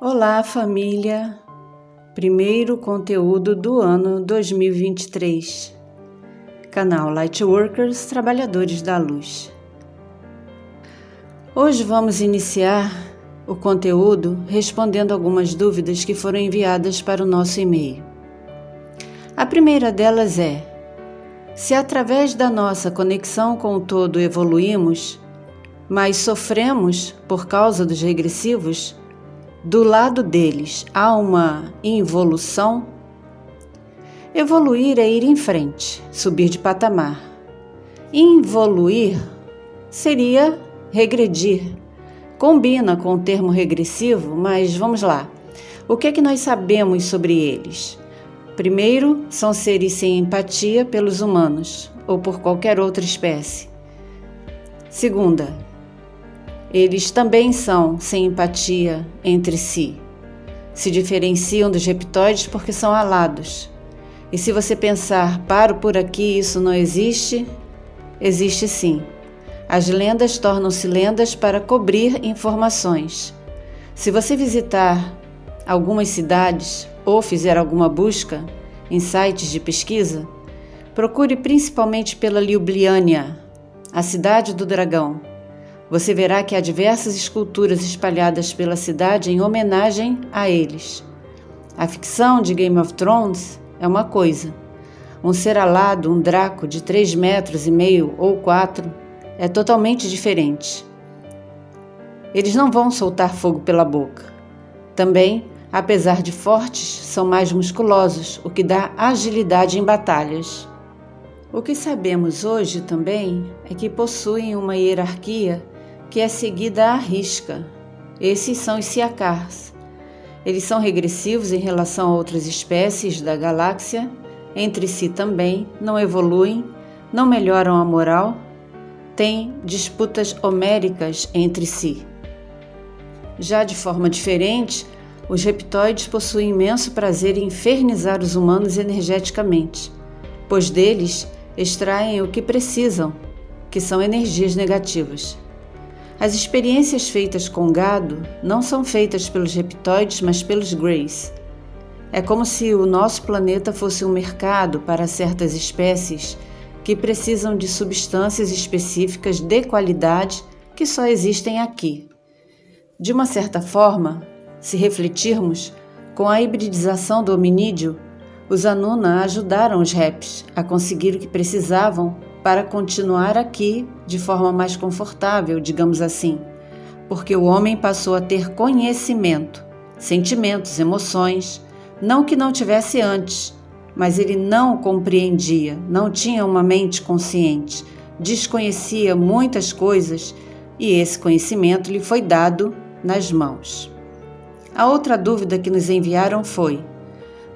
Olá, família! Primeiro conteúdo do ano 2023. Canal Lightworkers Trabalhadores da Luz. Hoje vamos iniciar o conteúdo respondendo algumas dúvidas que foram enviadas para o nosso e-mail. A primeira delas é: se através da nossa conexão com o todo evoluímos, mas sofremos por causa dos regressivos, do lado deles há uma involução? Evoluir é ir em frente, subir de patamar. Involuir seria regredir. Combina com o termo regressivo, mas vamos lá. O que é que nós sabemos sobre eles? Primeiro, são seres sem empatia pelos humanos ou por qualquer outra espécie. Segunda, eles também são sem empatia entre si. Se diferenciam dos reptóides porque são alados. E se você pensar, paro por aqui, isso não existe? Existe sim. As lendas tornam-se lendas para cobrir informações. Se você visitar algumas cidades ou fizer alguma busca em sites de pesquisa, procure principalmente pela Ljubljana, a cidade do dragão. Você verá que há diversas esculturas espalhadas pela cidade em homenagem a eles. A ficção de Game of Thrones é uma coisa. Um ser alado, um Draco de 3,5 metros ou 4, é totalmente diferente. Eles não vão soltar fogo pela boca. Também, apesar de fortes, são mais musculosos, o que dá agilidade em batalhas. O que sabemos hoje também é que possuem uma hierarquia que é seguida à risca. Esses são os Siakars. Eles são regressivos em relação a outras espécies da galáxia, entre si também, não evoluem, não melhoram a moral, têm disputas homéricas entre si. Já de forma diferente, os reptóides possuem imenso prazer em infernizar os humanos energeticamente, pois deles extraem o que precisam, que são energias negativas. As experiências feitas com gado não são feitas pelos reptóides, mas pelos Greys. É como se o nosso planeta fosse um mercado para certas espécies que precisam de substâncias específicas de qualidade que só existem aqui. De uma certa forma, se refletirmos, com a hibridização do hominídeo, os Anuna ajudaram os Reps a conseguir o que precisavam para continuar aqui de forma mais confortável, digamos assim, porque o homem passou a ter conhecimento, sentimentos, emoções, não que não tivesse antes, mas ele não compreendia, não tinha uma mente consciente, desconhecia muitas coisas e esse conhecimento lhe foi dado nas mãos. A outra dúvida que nos enviaram foi: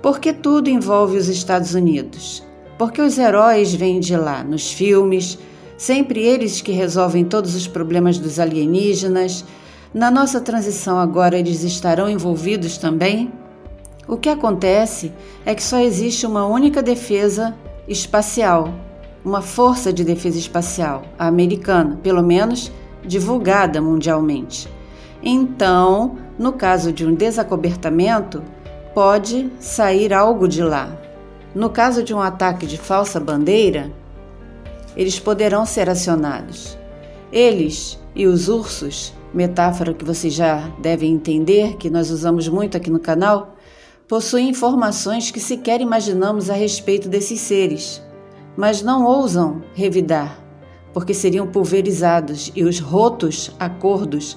por que tudo envolve os Estados Unidos? Porque os heróis vêm de lá, nos filmes, sempre eles que resolvem todos os problemas dos alienígenas. Na nossa transição agora eles estarão envolvidos também? O que acontece é que só existe uma única defesa espacial, uma força de defesa espacial, a americana, pelo menos divulgada mundialmente. Então, no caso de um desacobertamento, pode sair algo de lá. No caso de um ataque de falsa bandeira, eles poderão ser acionados. Eles e os ursos, metáfora que vocês já devem entender, que nós usamos muito aqui no canal, possuem informações que sequer imaginamos a respeito desses seres, mas não ousam revidar, porque seriam pulverizados e os rotos acordos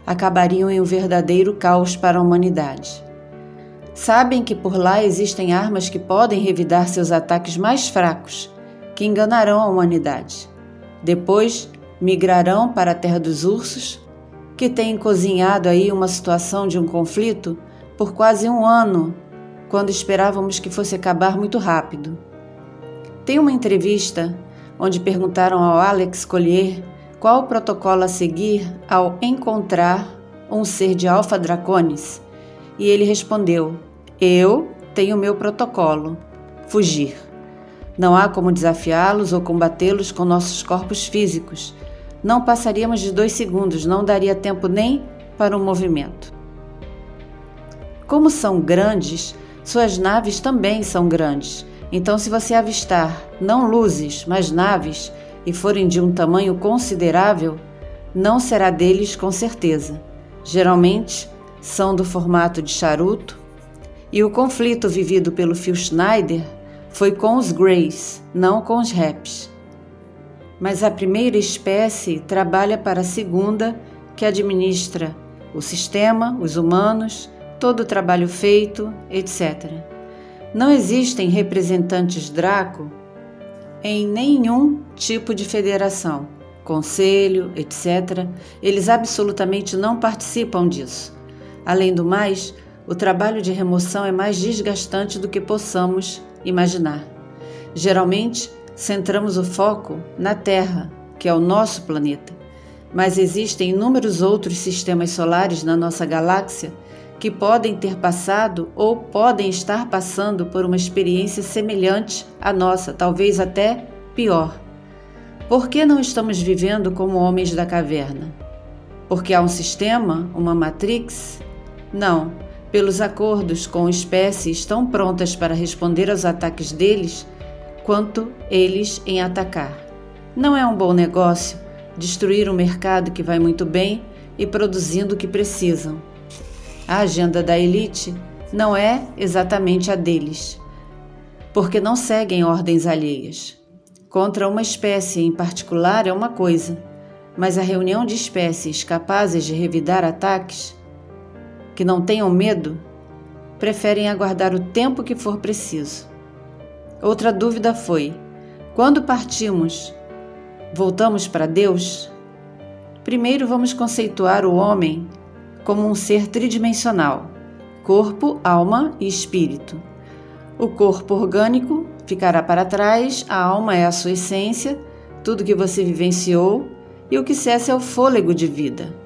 acabariam em um verdadeiro caos para a humanidade. Sabem que por lá existem armas que podem revidar seus ataques mais fracos, que enganarão a humanidade. Depois, migrarão para a Terra dos Ursos, que tem cozinhado aí uma situação de um conflito por quase 1 ano, quando esperávamos que fosse acabar muito rápido. Tem uma entrevista onde perguntaram ao Alex Collier qual o protocolo a seguir ao encontrar um ser de Alpha Draconis, e ele respondeu: eu tenho meu protocolo, fugir. Não há como desafiá-los ou combatê-los com nossos corpos físicos. Não passaríamos de 2 segundos, não daria tempo nem para um movimento. Como são grandes, suas naves também são grandes. Então, se você avistar não luzes, mas naves, e forem de um tamanho considerável, não será deles com certeza. Geralmente, são do formato de charuto, e o conflito vivido pelo Phil Schneider foi com os Greys, não com os Raps. Mas a primeira espécie trabalha para a segunda, que administra o sistema, os humanos, todo o trabalho feito, etc. Não existem representantes Draco em nenhum tipo de federação, conselho, etc. Eles absolutamente não participam disso. Além do mais, o trabalho de remoção é mais desgastante do que possamos imaginar. Geralmente, centramos o foco na Terra, que é o nosso planeta, mas existem inúmeros outros sistemas solares na nossa galáxia que podem ter passado ou podem estar passando por uma experiência semelhante à nossa, talvez até pior. Por que não estamos vivendo como homens da caverna? Porque há um sistema, uma matrix? Não, pelos acordos com espécies tão prontas para responder aos ataques deles, quanto eles em atacar. Não é um bom negócio destruir um mercado que vai muito bem e produzindo o que precisam. A agenda da elite não é exatamente a deles, porque não seguem ordens alheias. Contra uma espécie em particular é uma coisa, mas a reunião de espécies capazes de revidar ataques, que não tenham medo, preferem aguardar o tempo que for preciso. Outra dúvida foi: quando partimos, voltamos para Deus? Primeiro vamos conceituar o homem como um ser tridimensional, corpo, alma e espírito. O corpo orgânico ficará para trás, a alma é a sua essência, tudo que você vivenciou, e o que cessa é o fôlego de vida.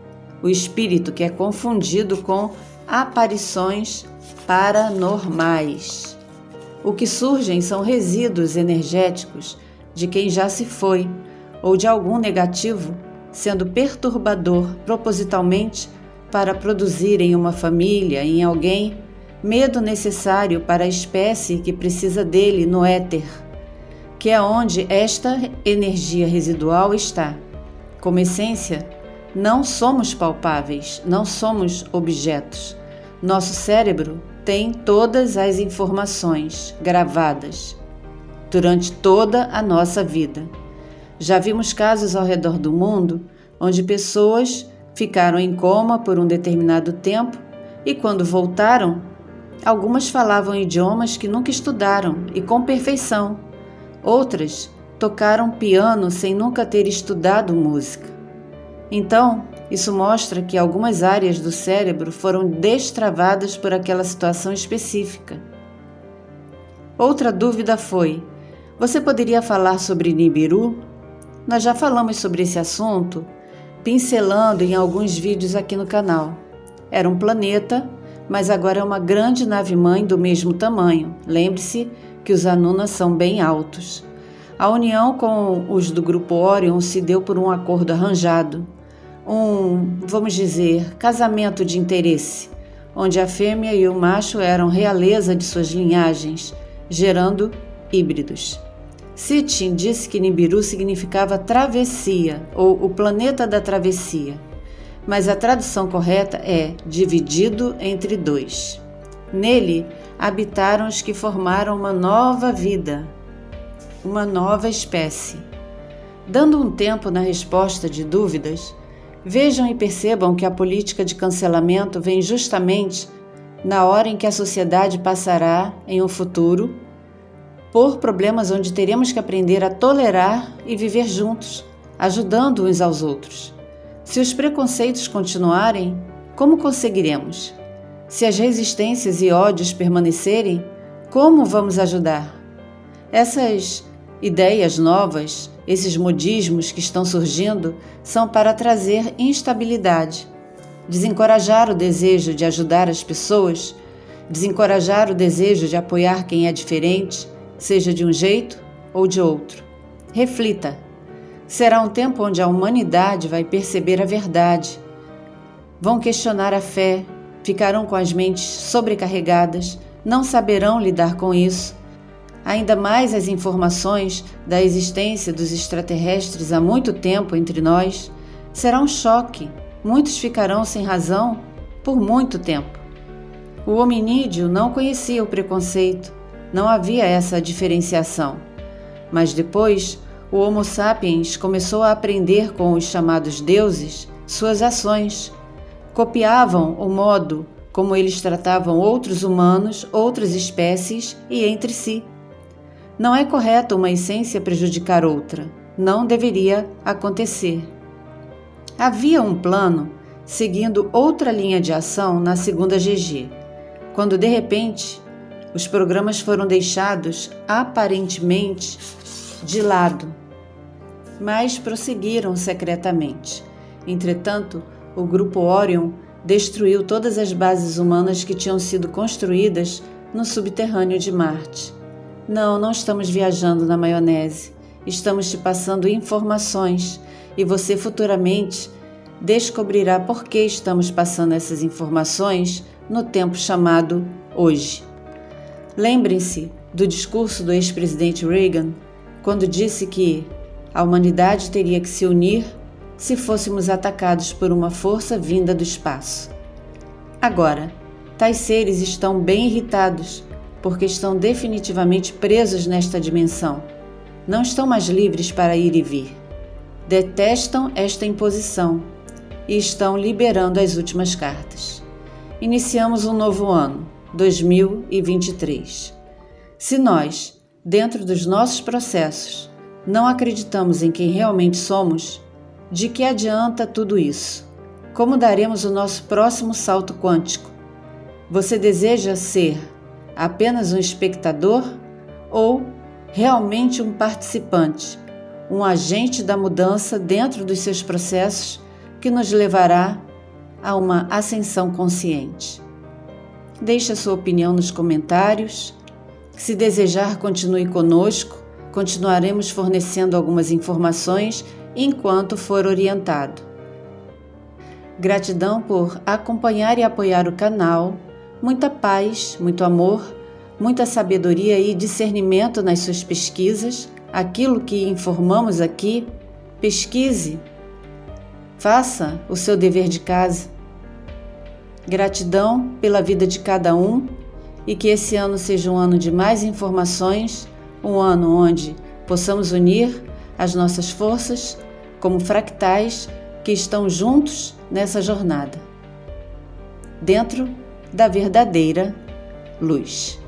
O espírito, que é confundido com aparições paranormais. O que surgem são resíduos energéticos de quem já se foi, ou de algum negativo, sendo perturbador propositalmente para produzir em uma família, em alguém, medo necessário para a espécie que precisa dele no éter, que é onde esta energia residual está. Como essência, não somos palpáveis, não somos objetos. Nosso cérebro tem todas as informações gravadas durante toda a nossa vida. Já vimos casos ao redor do mundo onde pessoas ficaram em coma por um determinado tempo e, quando voltaram, algumas falavam idiomas que nunca estudaram e com perfeição. Outras tocaram piano sem nunca ter estudado música. Então, isso mostra que algumas áreas do cérebro foram destravadas por aquela situação específica. Outra dúvida foi: você poderia falar sobre Nibiru? Nós já falamos sobre esse assunto, pincelando em alguns vídeos aqui no canal. Era um planeta, mas agora é uma grande nave-mãe do mesmo tamanho. Lembre-se que os Anunas são bem altos. A união com os do grupo Orion se deu por um acordo arranjado, vamos dizer, casamento de interesse, onde a fêmea e o macho eram realeza de suas linhagens, gerando híbridos. Sitchin disse que Nibiru significava travessia, ou o planeta da travessia, mas a tradução correta é dividido entre dois. Nele habitaram os que formaram uma nova vida, uma nova espécie. Dando um tempo na resposta de dúvidas, vejam e percebam que a política de cancelamento vem justamente na hora em que a sociedade passará, em um futuro, por problemas onde teremos que aprender a tolerar e viver juntos, ajudando uns aos outros. Se os preconceitos continuarem, como conseguiremos? Se as resistências e ódios permanecerem, como vamos ajudar? Essas ideias novas, esses modismos que estão surgindo, são para trazer instabilidade, desencorajar o desejo de ajudar as pessoas, desencorajar o desejo de apoiar quem é diferente, seja de um jeito ou de outro. Reflita. Será um tempo onde a humanidade vai perceber a verdade. Vão questionar a fé, ficarão com as mentes sobrecarregadas, não saberão lidar com isso. Ainda mais as informações da existência dos extraterrestres há muito tempo entre nós. Será um choque. Muitos ficarão sem razão por muito tempo. O hominídeo não conhecia o preconceito, não havia essa diferenciação. Mas depois, o Homo sapiens começou a aprender com os chamados deuses suas ações. Copiavam o modo como eles tratavam outros humanos, outras espécies e entre si. Não é correto uma essência prejudicar outra. Não deveria acontecer. Havia um plano seguindo outra linha de ação na segunda GG, quando de repente os programas foram deixados aparentemente de lado, mas prosseguiram secretamente. Entretanto, o grupo Orion destruiu todas as bases humanas que tinham sido construídas no subterrâneo de Marte. Não estamos viajando na maionese. Estamos te passando informações e você futuramente descobrirá por que estamos passando essas informações no tempo chamado hoje. Lembrem-se do discurso do ex-presidente Reagan, quando disse que a humanidade teria que se unir se fôssemos atacados por uma força vinda do espaço. Agora, tais seres estão bem irritados porque estão definitivamente presos nesta dimensão. Não estão mais livres para ir e vir. Detestam esta imposição e estão liberando as últimas cartas. Iniciamos um novo ano, 2023. Se nós, dentro dos nossos processos, não acreditamos em quem realmente somos, de que adianta tudo isso? Como daremos o nosso próximo salto quântico? Você deseja ser apenas um espectador ou realmente um participante, um agente da mudança dentro dos seus processos que nos levará a uma ascensão consciente? Deixe a sua opinião nos comentários. Se desejar, continue conosco. Continuaremos fornecendo algumas informações enquanto for orientado. Gratidão por acompanhar e apoiar o canal. Muita paz, muito amor, muita sabedoria e discernimento nas suas pesquisas. Aquilo que informamos aqui, pesquise, faça o seu dever de casa. Gratidão pela vida de cada um e que esse ano seja um ano de mais informações, um ano onde possamos unir as nossas forças como fractais que estão juntos nessa jornada, dentro da verdadeira luz.